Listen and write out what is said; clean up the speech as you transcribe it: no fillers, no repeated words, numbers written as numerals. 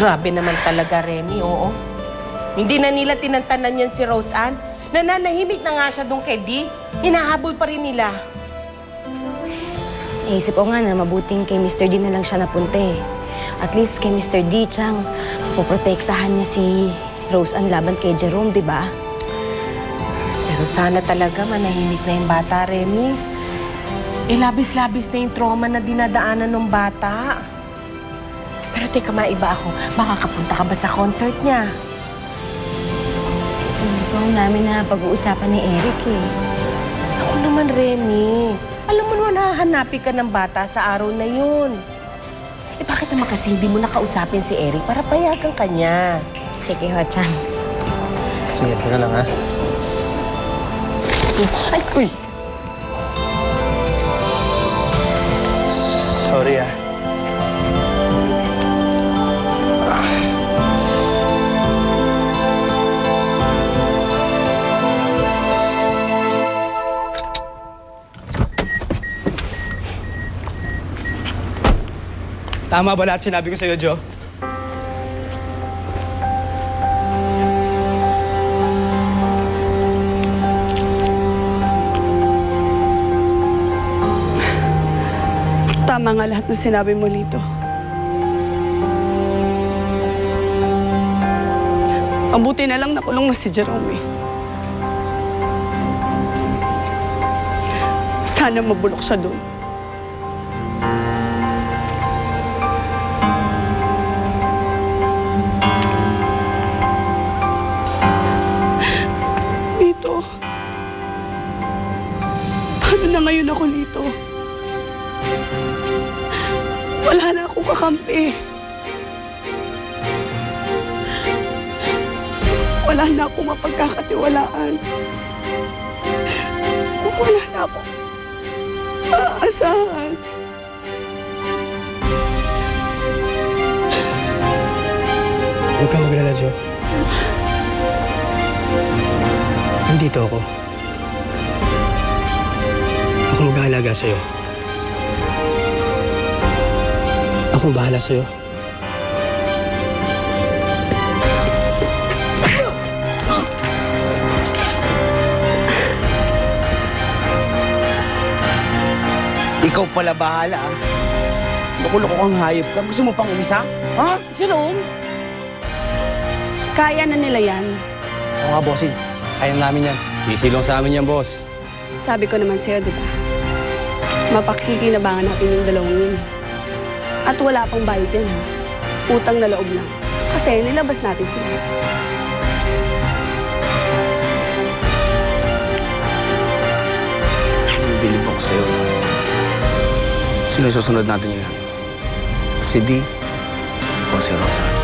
Grabe naman talaga, Remy, oo. Hindi na nila tinantanan yan si Rose Ann. Nananahimik na nga siya doon kay Dee. Hinahabol pa rin nila. Naisip ko nga na mabuting kay Mr. D na lang siya napunta eh. At least kay Mr. D, Chang, poprotektahan niya si Rose Ann laban kay Jerome, di ba? Pero sana talaga manahimik na yung bata, Remy. Labis-labis na yung trauma na dinadaanan ng bata. Pero teka, maiba ako. Baka kapunta ka ba sa concert niya? Hindi ko namin na pag-uusapan ni Eric eh. Ako naman, Remy. Alam mo naman, hahanapin ka ng bata sa araw na yun. Bakit naman kasi hindi mo nakausapin si Eric para payagan ka niya? Sige ho, Chang. Sige, teka lang ha. Ay! Uy! Sorry ah. Tama ba lahat sinabi ko sa'yo, Jo? Tama nga lahat ng sinabi mo, Lito. Mabuti na lang nakulong na si Jerome eh. Sana mabulok siya doon. Lito. Paano na ngayon ako, Lito? Wala na akong kakampi. Wala na akong mapagkakatiwalaan. Wala na akong aasahan. Huwag kang magalala, Jo. Nandito ako. Ako mag-aalaga sa'yo. Akong bahala sa'yo. Ikaw pala bahala, ah. Loko-loko kang hayop ka. Gusto mo pang umisa? Ha? Jerome, kaya na nila yan. Oo nga, bossing. Kaya namin yan. Sisilong sa amin yan, boss. Sabi ko naman sa'yo, di ba? Mapakikinabangan natin yung dalawang yun. At wala pang bayad yan, ha? Utang na loob lang. Kasi nilabas natin sila. Bilib ako sa'yo. Sino susunod natin yan? Si Dee o si Rosa?